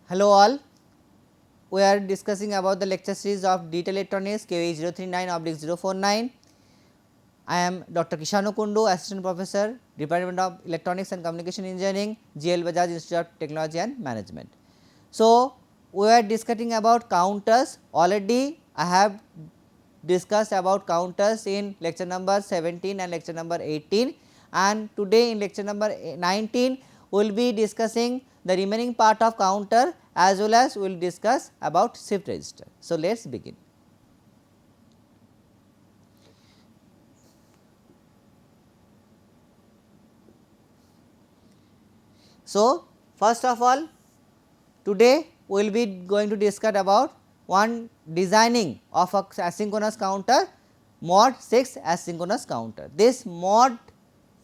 Hello all, we are discussing about the lecture series of Detail Electronics KE 039/049. I am Dr. Kishanu Kundu, Assistant Professor, Department of Electronics and Communication Engineering, GL Bajaj Institute of Technology and Management. So, we are discussing about counters. Already I have discussed about counters in lecture number 17 and lecture number 18, and today in lecture number 19 we will be discussing the remaining part of counter as well as we will discuss about shift register. So, let us begin. So, first of all, today we will be going to discuss about one designing of a asynchronous counter, mod 6 asynchronous counter. This mod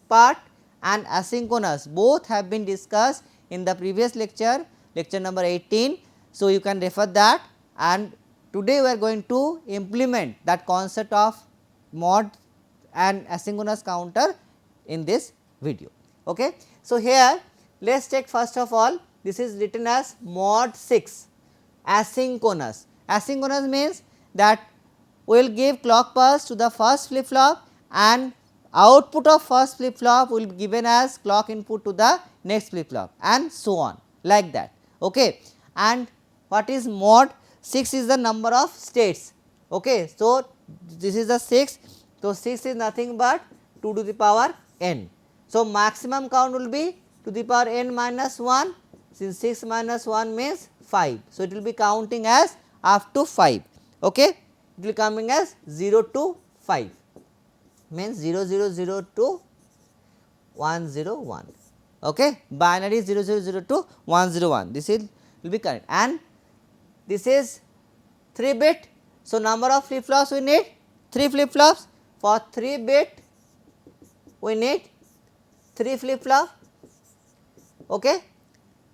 part and asynchronous both have been discussed in the previous lecture, lecture number 18. So, you can refer that, and today we are going to implement that concept of mod and asynchronous counter in this video. Okay. So, here let us take first of all, this is written as mod 6 asynchronous. Asynchronous means that we will give clock pulse to the first flip flop and output of first flip flop will be given as clock input to the next flip flop and so on, like that. Okay. And what is mod? 6 is the number of states. Okay. So, this is the 6. So, 6 is nothing but 2 to the power n. So, maximum count will be to the power n minus 1, since 6 minus 1 means 5. So, it will be counting as up to 5. Okay. It will be coming as 0 to 5, means 0 0 0 to 1 0 1. Okay. Binary 0 0 0 to 1 0 1, this will be correct, and this is 3 bit. So, number of flip flops we need 3 flip flops. For 3 bit we need 3 flip flop. Okay.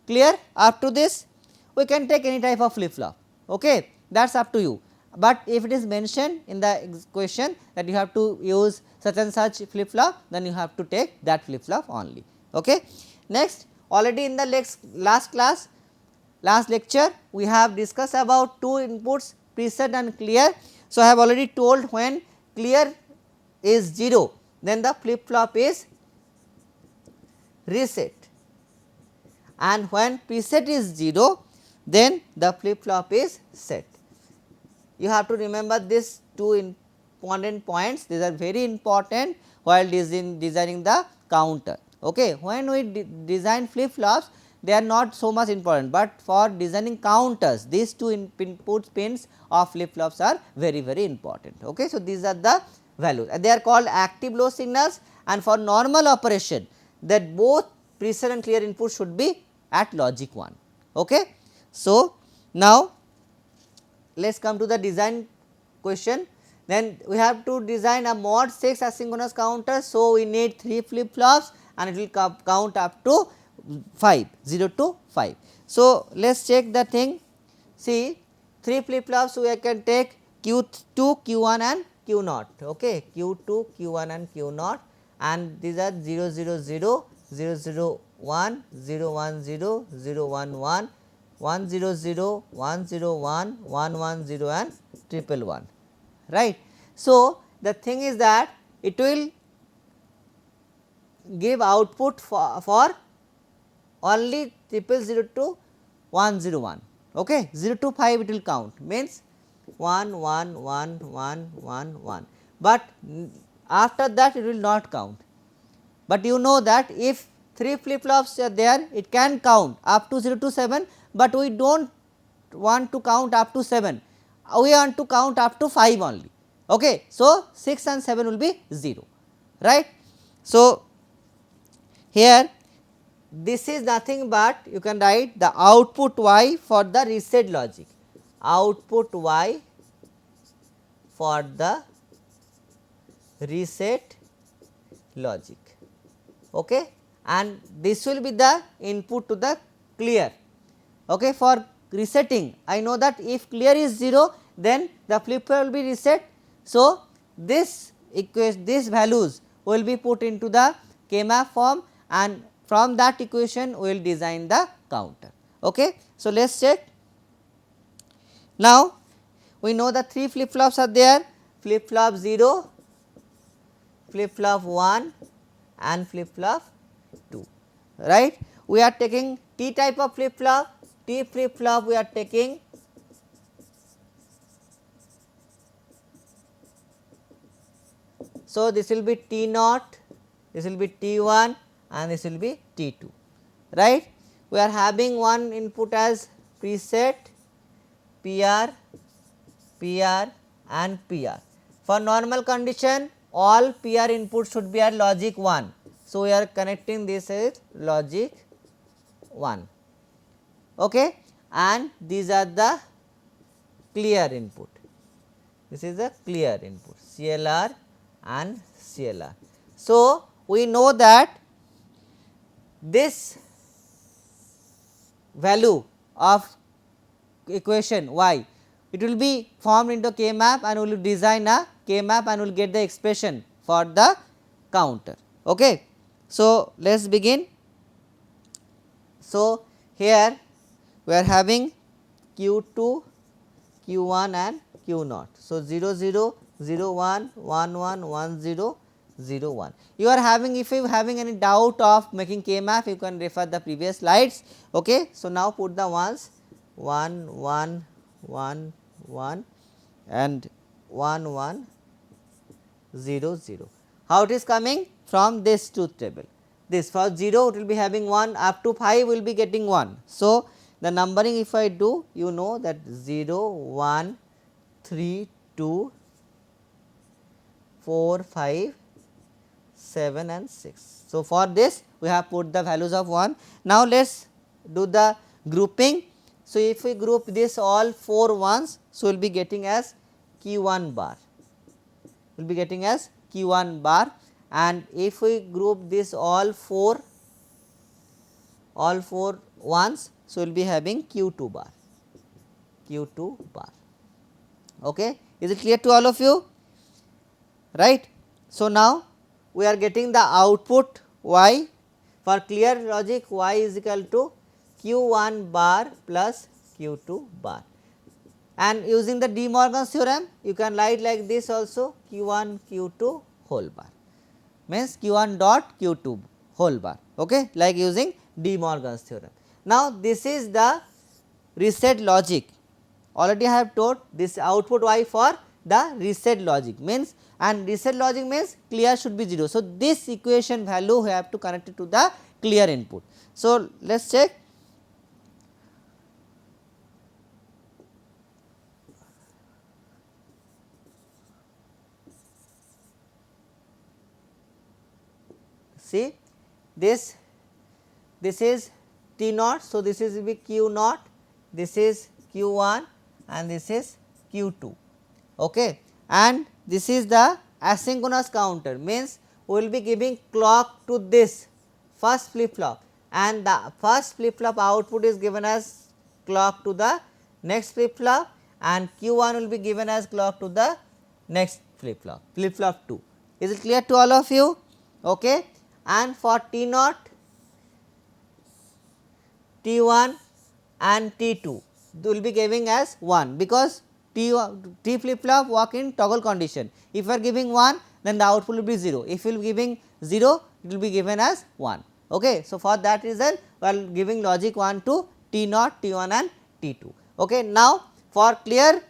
Clear? Up to this we can take any type of flip flop. Okay. That is up to you, but if it is mentioned in the question that you have to use such and such flip flop, then you have to take that flip flop only. Okay. Next, already in the last class, last lecture we have discussed about two inputs, preset and clear. So, I have already told when clear is 0, then the flip flop is reset, and when preset is 0, then the flip flop is set. You have to remember these two important points, these are very important while designing the counter. Okay. When we design flip flops, they are not so much important, but for designing counters these two input pins of flip flops are very important. Okay. So, these are the values and they are called active low signals, and for normal operation that both preset and clear input should be at logic 1. Okay. So, now let us come to the design question. Then we have to design a mod 6 asynchronous counter. So, we need 3 flip flops and it will count up to 5, 0 to 5. So, let us check the thing. See, 3 flip flops we can take Q2, Q1 and Q0. Okay. Q2, Q1 and Q0, and these are 0 0 0, 0 0 1, 0 1 0, 0 1 1, 1 0 0, 1 0 1, 1 1 0 and 1 1, right. So, the thing is that it will give output for only 0 0 to 1 0 1, okay. 0 to 5 it will count, means 1 1 1 1 1 1, but after that it will not count. But you know that if 3 flip flops are there, it can count up to 0 to 7, but we do not want to count up to 7, we want to count up to 5 only. Okay. So, 6 and 7 will be 0, right. So, here this is nothing but you can write the output y for the reset logic, output y for the reset logic. Okay. And this will be the input to the clear. Okay. For resetting, I know that if clear is 0, then the flip flop will be reset. So, this these values will be put into the K-map form, and from that equation we will design the counter. Okay. So, let us check. Now, we know the 3 flip flops are there, flip flop 0, flip flop 1 and flip flop 2, right. We are taking T type of flip flop, T flip flop we are taking so this will be T naught, this will be T 1 and this will be T 2, right. We are having one input as preset PR, PR and PR. For normal condition all PR inputs should be at logic 1. So, we are connecting this as logic 1, okay. And these are the clear input, this is the clear input CLR and CLR. So, we know that this value of equation y, it will be formed into K map and we will design a K map and we will get the expression for the counter. Okay. So, let us begin. So, here we are having Q2, Q1 and Q0. So, 0 0, 0 1, 1 1, 1 0, 0 1. You are having, if you are having any doubt of making K map, you can refer the previous slides. Okay. So, now put the ones 1 1 1 1 and 1 1 0 0. How it is coming? From this truth table. This for 0 it will be having 1, up to 5 will be getting 1. So, the numbering if I do, you know that 0 1 3 2 4 5 7 and 6. So, for this we have put the values of 1. Now, let us do the grouping. So, if we group this all 4 ones, so we will be getting as Q1 bar, we will be getting as Q1 bar, and if we group this all 4 ones, so we will be having Q2 bar, Q2 bar. Okay. Is it clear to all of you? Right. So, now we are getting the output y, for clear logic y is equal to Q1 bar plus Q2 bar, and using the De Morgan's theorem you can write like this also, Q1 Q2 whole bar means Q1 dot Q2 whole bar, okay, like using De Morgan's theorem. Now, this is the reset logic, already I have told this output y for the reset logic means, and reset logic means clear should be 0. So, this equation value we have to connect it to the clear input. So, let us check. See this is T naught. So, this is will be Q naught, this is Q1 and this is Q2, okay. And this is the asynchronous counter, means we will be giving clock to this first flip flop, and the first flip flop output is given as clock to the next flip flop, and Q1 will be given as clock to the next flip flop 2. Is it clear to all of you? Okay. And for T naught, T 1 and T 2 they will be giving as 1, because T flip flop work in toggle condition. If you are giving 1, then the output will be 0. If you are giving 0, it will be given as 1. Okay. So, for that reason we are giving logic 1 to T naught, T 1 and T 2. Okay. Now, for clear,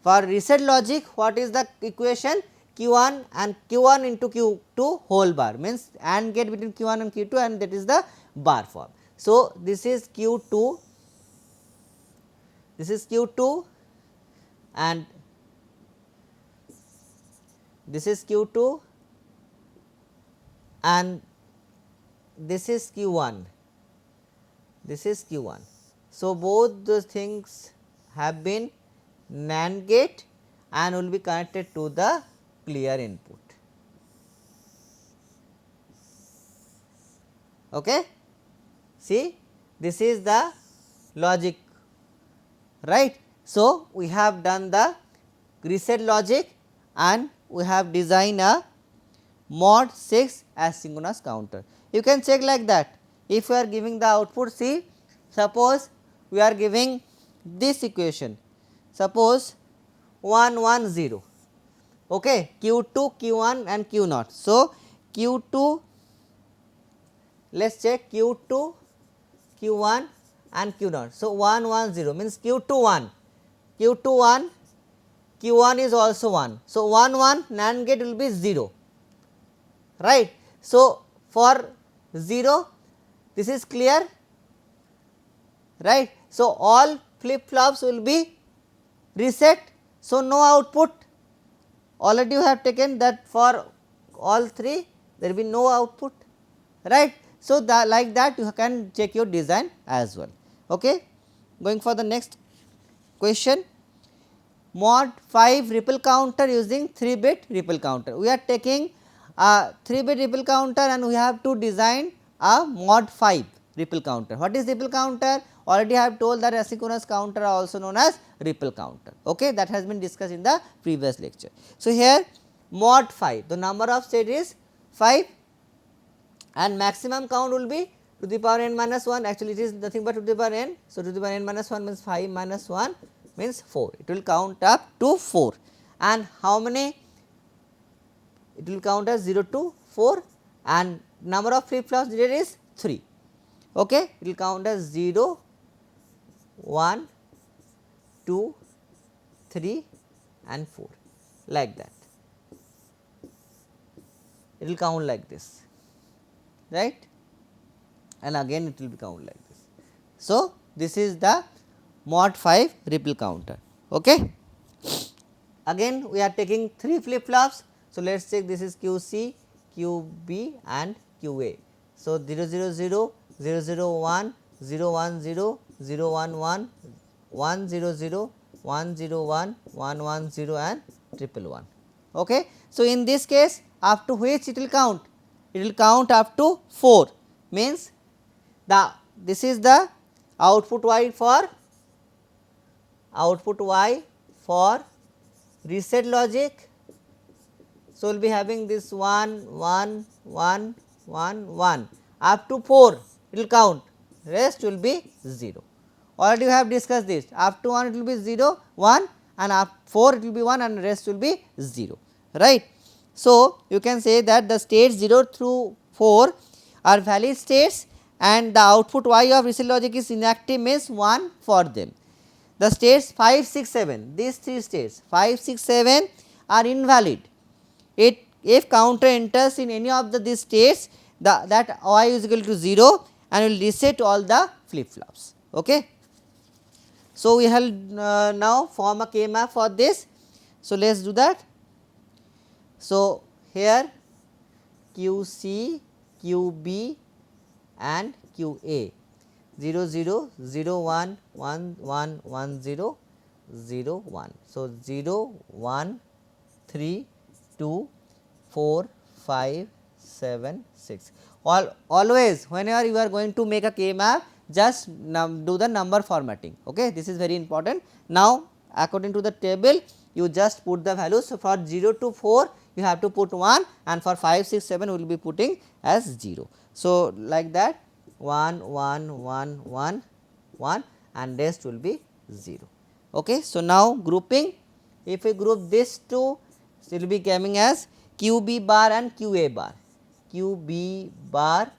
for reset logic, what is the equation? Q1 and Q1 into Q2 whole bar, means AND gate between Q1 and Q2, and that is the bar form. So, this is Q2, this is Q2 and this is Q2 and this is Q1, this is Q1. So, both the things have been NAND gate and will be connected to the clear input. Okay. See, this is the logic, right. So, we have done the reset logic and we have designed a mod 6 asynchronous counter. You can check like that. If you are giving the output, see, suppose we are giving this equation, suppose 1 1 0, okay, Q2, Q1 and Q0. So, Q2, let us check Q2, Q1 and Q0. So, 1 1 0 means Q2 1, Q2 1, Q1 is also 1. So, 1 1 NAND gate will be 0, right. So, for 0 this is clear, right. So, all flip flops will be reset. So, no output, already you have taken that for all 3 there will be no output, right. So, like that you can check your design as well. Okay. Going for the next question, mod 5 ripple counter using 3-bit ripple counter. We are taking a 3-bit ripple counter and we have to design a mod 5 ripple counter. What is ripple counter? Already I have told that asynchronous counter are also known as ripple counter, okay, that has been discussed in the previous lecture. So, here mod 5, the number of state is 5 and maximum count will be to the power n minus 1, actually it is nothing but to the power n. So, to the power n minus 1 means 5 minus 1 means 4, it will count up to 4 and how many, it will count as 0 to 4 and number of flip flops there is 3, okay, it will count as 0, 1, 2, 3 and 4 like that, it will count like this, right, and again it will be count like this. So, this is the mod 5 ripple counter, okay. Again we are taking 3 flip flops. So, let us check, this is QC, QB and QA. So, 0 0 0, 0 0 1, 0 1 0, 0 1 1, 1 0 0, 1 0 1, 1 1 0 and triple 1. Okay. So, in this case up to which it will count? It will count up to 4, means this is the output y for reset logic. So, we will be having this 1 1 1 1 1 up to 4 it will count, rest will be 0. Already we have discussed this, up to 1 it will be 0 1 and up 4 it will be 1 and rest will be 0, right. So, you can say that the states 0 through 4 are valid states and the output y of reset logic is inactive, means 1 for them. The states 5 6 7, these 3 states 5 6 7 are invalid. If counter enters in any of these states, that y is equal to 0 and will reset all the flip flops. Okay. So, we will now form a K map for this. So, let us do that. So, here QC, QB and QA 0 0 0 1 1 1 1 0 0 1. So, 0 1 3 2 4 5 7 6. Always whenever you are going to make a K map, just do the number formatting. Okay. This is very important. Now, according to the table you just put the values. So, for 0 to 4 you have to put 1 and for 5 6 7 we will be putting as 0. So, like that 1 1 1 1 1 and rest will be 0. Okay. So, now grouping, if we group this two, it will be coming as QB bar and QA bar, QB bar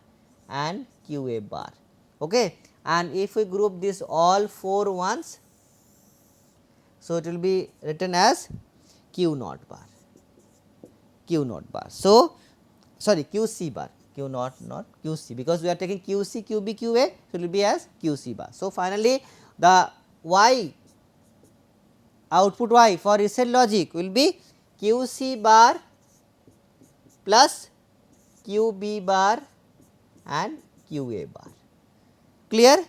and QA bar. Okay. And if we group this all 4 ones, so it will be written as Q naught bar, Q naught bar. So, sorry, QC bar, Q naught not QC, because we are taking QC, QB, QA, so it will be as QC bar. So, finally, the y output y for reset logic will be QC bar plus QB bar and QA bar. Clear?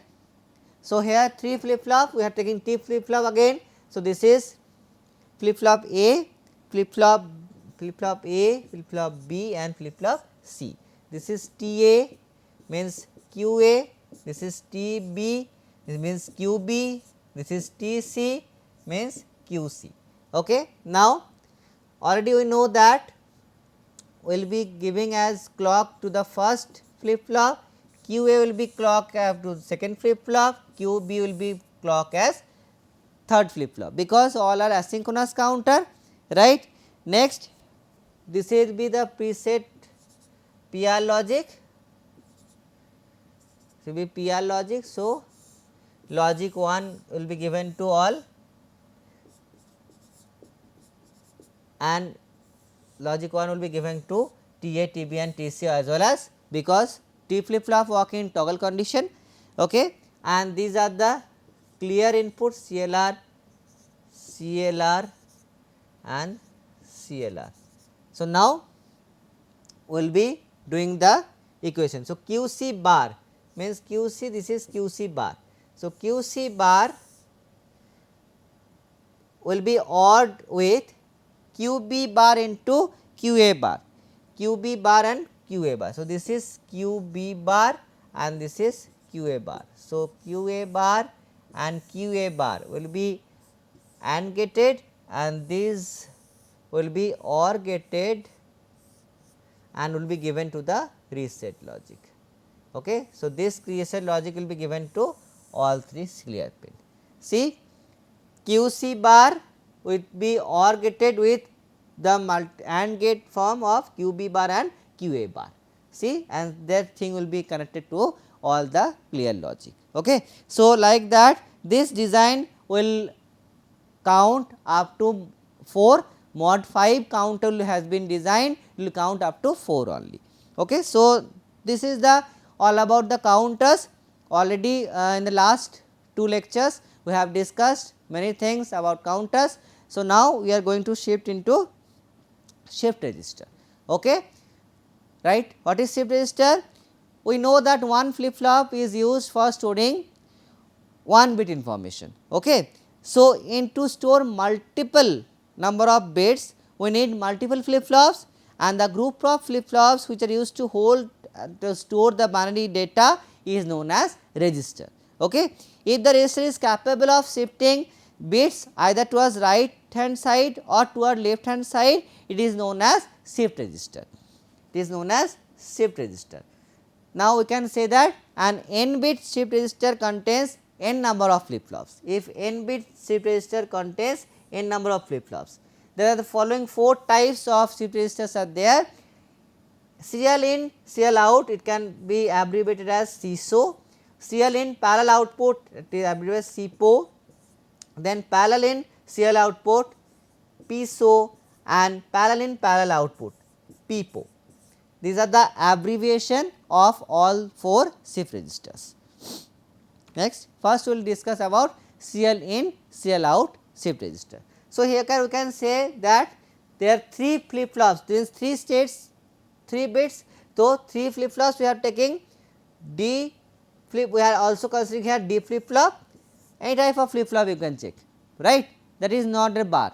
So, here 3 flip flop, we are taking T flip flop again. So, this is flip flop A, flip flop A, flip flop B and flip flop C. This is TA means QA, this is TB, this means QB, this is TC means QC. Okay. Now, already we know that we will be giving as clock to the first flip flop QA will be clocked to second flip flop, QB will be clocked as third flip flop, because all are asynchronous counter, right. Next, this will be the preset PR logic, will be PR logic. So, logic 1 will be given to all and logic 1 will be given to TA, TB and TC as well as, because T flip flop work in toggle condition, okay. And these are the clear inputs CLR, CLR and CLR. So, now we will be doing the equation. So, QC bar means QC, this is QC bar. So, QC bar will be ORed with QB bar into QA bar, QB bar and QA bar. So, this is QB bar and this is QA bar. So, QA bar and QA bar will be AND gated and these will be OR gated and will be given to the reset logic. Okay. So, this reset logic will be given to all three clear pin. See, QC bar will be OR gated with the AND gate form of QB bar and QA bar. See, and that thing will be connected to all the clear logic. Okay. So, like that this design will count up to 4, mod 5 counter has been designed, will count up to 4 only. Okay. So, this is the all about the counters. Already in the last 2 lectures we have discussed many things about counters. So, now we are going to shift into shift register. Okay. Right. What is shift register? We know that one flip flop is used for storing 1 bit information. Okay. So, in to store multiple number of bits, we need multiple flip flops and the group of flip flops which are used to hold to store the binary data is known as register. Okay. If the register is capable of shifting bits either towards right hand side or toward left hand side, it is known as shift register. It is known as shift register. Now, we can say that an n bit shift register contains n number of flip flops. If n bit shift register contains n number of flip flops, there are the following 4 types of shift registers are there. Serial in, serial out, it can be abbreviated as CISO. Serial in parallel output, it is abbreviated as CPO. Then parallel in serial output, PSO, and parallel in parallel output, PPO. These are the abbreviation of all 4 shift registers. Next, first we will discuss about serial in, serial out shift register. So, here we can say that there are 3 flip flops, these 3 states, 3 bits. So, 3 flip flops we are taking D flip, we are also considering here D flip flop, any type of flip flop you can check, right, that is not a bar.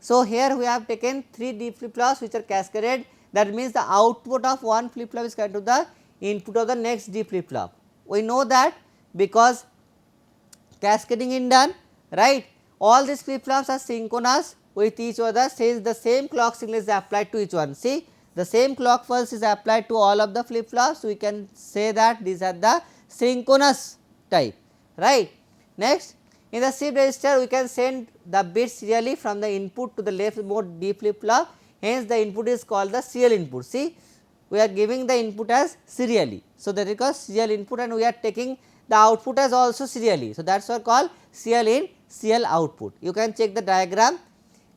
So, here we have taken 3 D flip flops which are cascaded, that means the output of one flip flop is carried to the input of the next D flip flop. We know that because cascading is done, right. All these flip flops are synchronous with each other, since the same clock signal is applied to each one. See, the same clock pulse is applied to all of the flip flops, we can say that these are the synchronous type, right. Next, in the shift register we can send the bits serially from the input to the left mode D flip flop, hence the input is called the serial input. See, we are giving the input as serially. So, that is called serial input and we are taking the output as also serially. So, that is why called serial in, serial output. You can check the diagram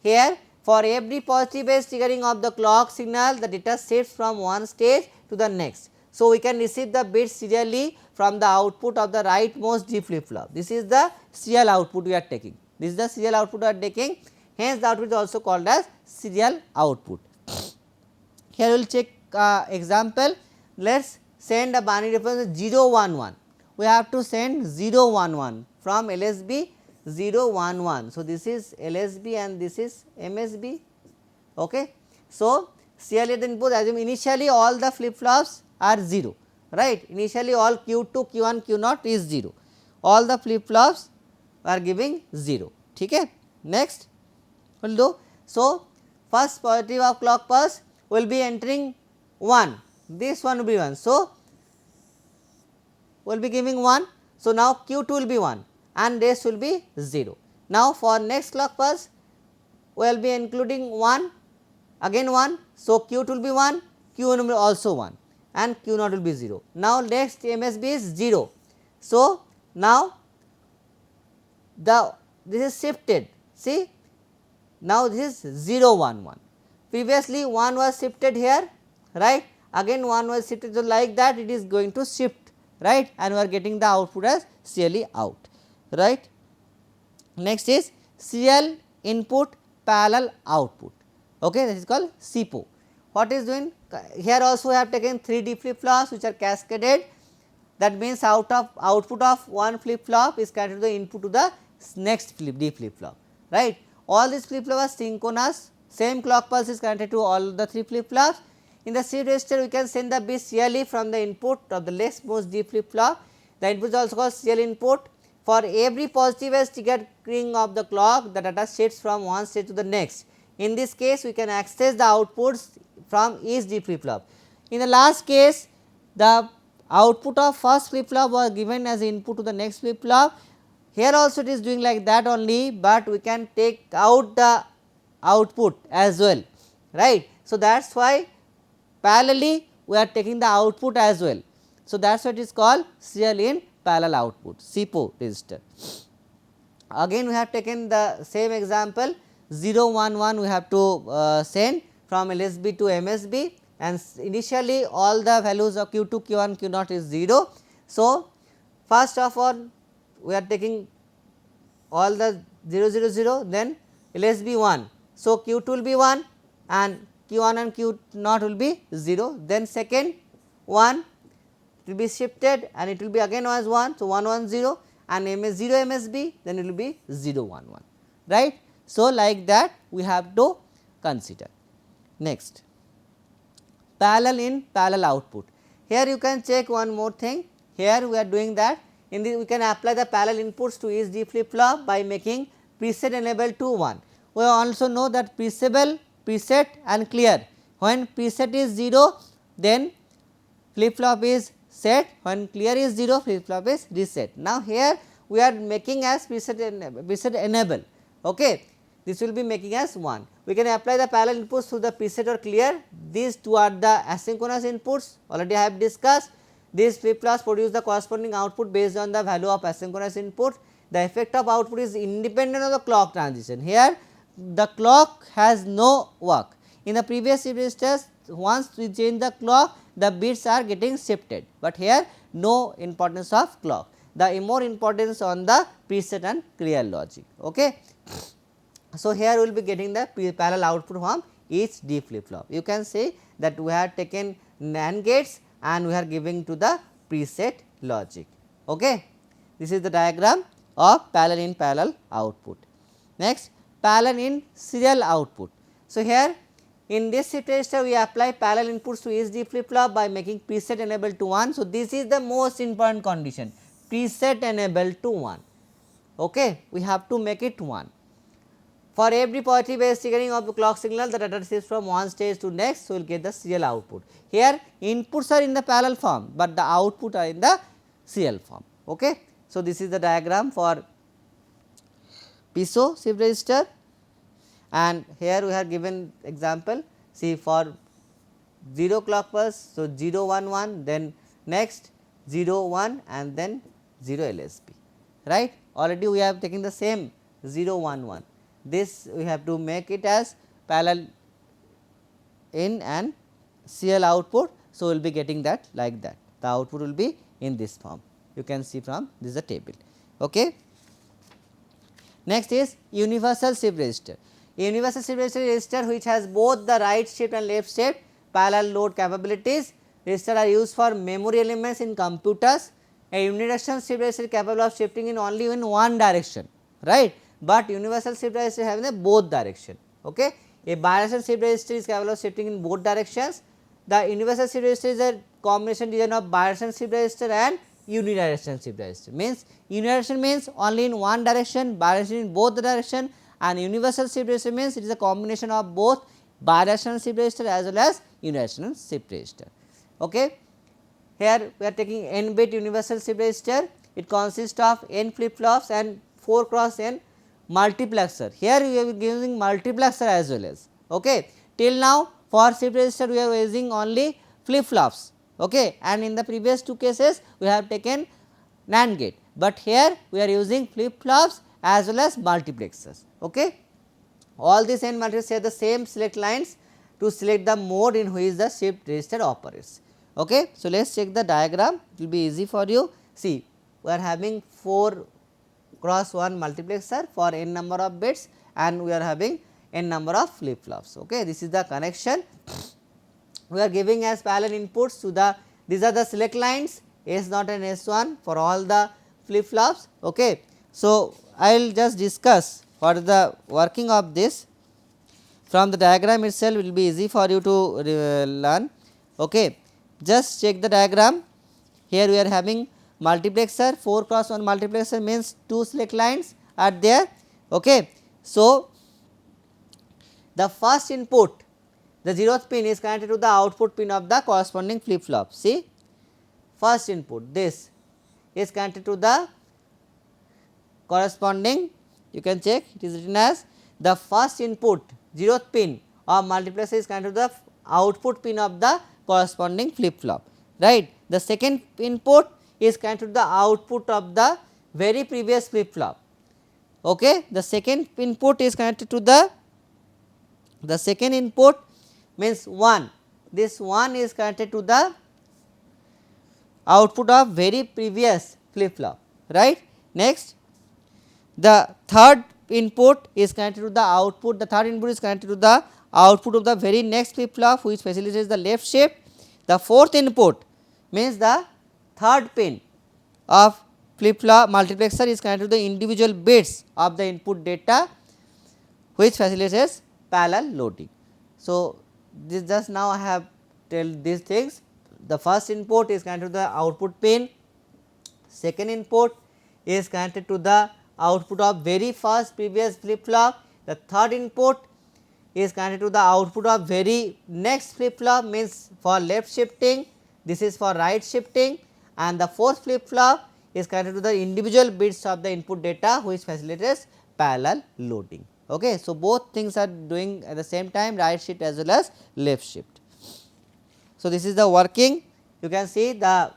here. For every positive base triggering of the clock signal, the data shifts from one stage to the next. So, we can receive the bits serially from the output of the rightmost D flip flop. This is the serial output we are taking. This is the serial output we are taking. Hence, the output is also called as serial output. Here we will check example. Let us send a binary reference 011. We have to send 011 from LSB 011. So, this is LSB and this is MSB. Okay. So, serial input, assume initially all the flip flops are 0, right. Initially all Q2, Q1, Q0 is 0. All the flip flops are giving 0. Okay. Next, we will do. So, first positive of clock pulse will be entering 1, this one will be 1. So, will be giving 1. So, now Q2 will be 1 and rest will be 0. Now, for next clock pulse we will be including 1 again 1. So, Q2 will be 1, Q1 will be also 1 and Q0 will be 0. Now, next MSB is 0. So, now this is shifted, see now this is 0 1 1, previously 1 was shifted here, right, again 1 was shifted, so like that it is going to shift, right, and we are getting the output as serially out, right. Next is serial input parallel output, okay, this is called SIPO. What is doing here? Also we have taken 3 D flip flops which are cascaded, that means output of one flip flop is connected to the input to the next D flip flop, right. All these flip flops are synchronous, same clock pulse is connected to all the 3 flip flops. In the shift register we can send the bit serially from the input of the leftmost D flip flop. The input is also called serial input. For every positive edge triggering of the clock, the data shifts from one stage to the next. In this case we can access the outputs from each D flip flop. In the last case, the output of first flip flop was given as input to the next flip flop. Here also it is doing like that only, but we can take out the output as well, right. So, that is why parallelly we are taking the output as well. So, that is what is called serial in parallel output, SIPO register. Again we have taken the same example, 0 1 1 we have to send from LSB to MSB, and initially all the values of Q2, Q1, Q0 is 0. So, first of all we are taking all the 0 0 0, then LSB 1. So, Q2 will be 1 and Q1 and Q0 will be 0, then second 1 it will be shifted and it will be again as 1. So, 1 1 0 and 0 MSB, then it will be 0 1 1, right. So, like that we have to consider. Next, parallel in parallel output. Here you can check one more thing, here we are doing that. In this we can apply the parallel inputs to each D flip flop by making preset enable to 1. We also know that preset and clear. When preset is 0, then flip flop is set, when clear is 0, flip flop is reset. Now, here we are making as preset enable, okay. This will be making as 1. We can apply the parallel inputs to the preset or clear. These two are the asynchronous inputs, already I have discussed. These flip flops produce the corresponding output based on the value of asynchronous input. The effect of output is independent of the clock transition. Here the clock has no work. In the previous shift registers, once we change the clock, the bits are getting shifted, but here no importance of clock. The more importance on the preset and clear logic, okay. So, here we will be getting the parallel output from each D flip flop. You can say that we have taken NAND gates and we are giving to the preset logic, okay. This is the diagram of parallel in parallel output. Next, parallel in serial output. So, here in this shift register we apply parallel inputs to each D flip flop by making preset enable to 1. So, this is the most important condition, preset enable to 1, okay. We have to make it 1. For every positive edge triggering of the clock signal, the data shifts from one stage to next, so we will get the serial output. Here inputs are in the parallel form, but the output are in the serial form, okay. So, this is the diagram for piezo shift register, and here we have given example, see for 0 clock pulse. So, 0 1 1, then next 0 1 and then 0 LSB, right. Already we have taken the same 0 1 1. This we have to make it as parallel in and serial output. So, we will be getting that like that, the output will be in this form, you can see from this is the table, okay. Next is universal shift register. Universal shift register which has both the right shift and left shift parallel load capabilities. Registers are used for memory elements in computers. A unidirectional shift register is capable of shifting in only in one direction, right, but universal shift register having a both direction, okay. A bidirectional shift register is capable of shifting in both directions. The universal shift register is a combination design of bidirectional shift register and unidirectional shift register. Means unidirectional means only in one direction, bidirectional in both the direction, and universal shift register means it is a combination of both bidirectional shift register as well as unidirectional shift register, okay. here we are taking n bit universal shift register. It consists of n flip flops and 4 cross n multiplexer. Here we are using multiplexer as well as. Okay. Till now for shift register we are using only flip flops, okay, and in the previous two cases we have taken NAND gate, but here we are using flip flops as well as multiplexers. Okay. All these n multiplexers have the same select lines to select the mode in which the shift register operates. Okay. So, let us check the diagram, it will be easy for you. See, we are having 4 cross 1 multiplexer for n number of bits and we are having n number of flip flops. Okay. This is the connection. We are giving as parallel inputs to the, these are the select lines S0 and S1 for all the flip flops. Okay. So, I will just discuss what is the working of this. From the diagram itself it will be easy for you to learn. Okay. Just check the diagram. Here we are having multiplexer, 4 cross 1 multiplexer means 2 select lines are there. Okay. So, the first input, the 0th pin is connected to the output pin of the corresponding flip flop. See, first input this is connected to the corresponding, you can check, it is written as the first input 0th pin of multiplexer is connected to the output pin of the corresponding flip flop, right. The second input is connected to the output of the very previous flip flop. Okay. The second input is connected to the second input means 1, this 1 is connected to the output of very previous flip flop, right. Next, the third input is connected to the output, the third input is connected to the output of the very next flip flop which facilitates the left shift. The fourth input means the third pin of flip flop multiplexer is connected to the individual bits of the input data which facilitates parallel loading. So, this just now I have tell these things. The first input is connected to the output pin, second input is connected to the output of very first previous flip flop, the third input is connected to the output of very next flip flop means for left shifting, this is for right shifting, and the fourth flip flop is connected to the individual bits of the input data which facilitates parallel loading. Okay. So, both things are doing at the same time, right shift as well as left shift. So, this is the working, you can see the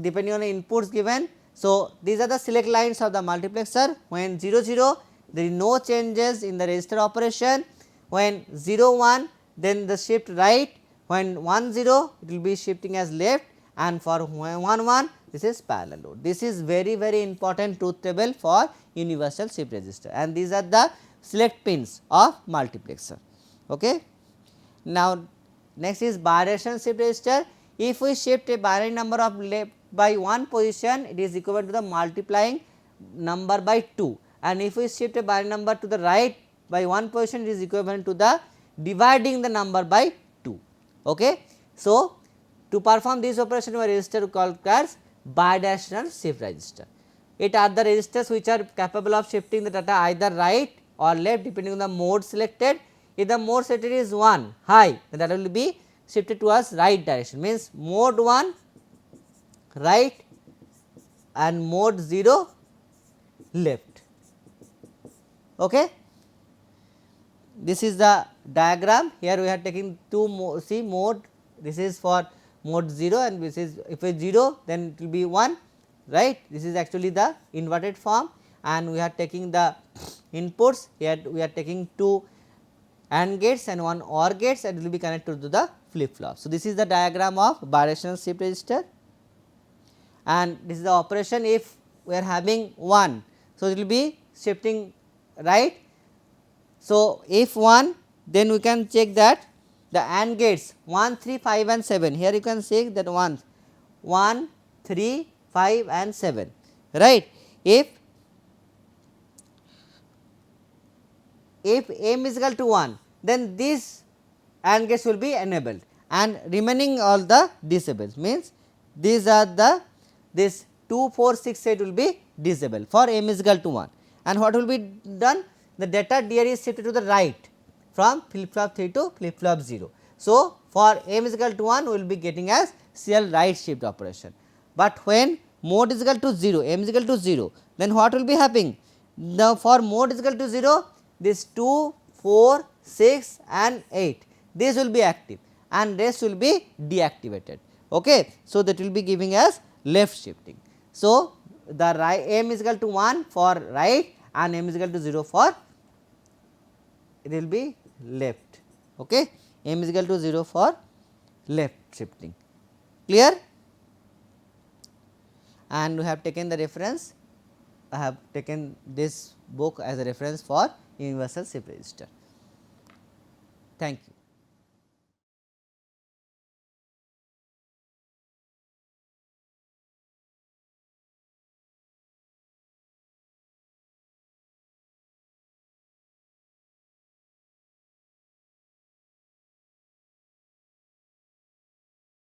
depending on the inputs given. So, these are the select lines of the multiplexer. When 0 0 there is no changes in the register operation, when 0 1 then the shift right, when 1 0 it will be shifting as left, and for 1 1 this is parallel load. This is very important truth table for universal shift register, and these are the select pins of multiplexer. Okay. Now, next is bidirectional shift register. If we shift a binary number of left by one position, it is equivalent to the multiplying number by 2, and if we shift a binary number to the right by one position, it is equivalent to the dividing the number by 2. Okay. So, to perform this operation a register called as bidirectional shift register. It are the registers which are capable of shifting the data either right or left depending on the mode selected. If the mode selected is 1 high, then that will be shifted towards right direction, means mode 1 right and mode 0 left. Okay. This is the diagram. Here we are taking two see mode, this is for mode 0 and this is if it is 0 then it will be 1, right. This is actually the inverted form, and we are taking the inputs, here we are taking 2 AND gates and 1 OR gates and it will be connected to the flip flop. So, this is the diagram of bidirectional shift register, and this is the operation if we are having 1. So, it will be shifting right. So, if 1 then we can check that the AND gates 1, 3, 5 and 7, here you can say that 1, 3, 5 and 7, right. If m is equal to 1, then these AND gates will be enabled and remaining all the disabled, means these are the this 2, 4, 6, 8 will be disabled for m is equal to 1, and what will be done, the data DR is shifted to the right from flip flop 3 to flip flop 0. So, For m is equal to 1, we will be getting as serial right shift operation. But when mode is equal to 0, m is equal to 0, then what will be happening? Now, for mode is equal to 0, this 2, 4, 6 and 8, this will be active and rest will be deactivated. Okay. So, that will be giving us left shifting. So, the right m is equal to 1 for right and m is equal to 0 for it will be left. Okay. M is equal to 0 for left shifting. Clear? And we have taken the reference, I have taken this book as a reference for universal shift register. Thank you.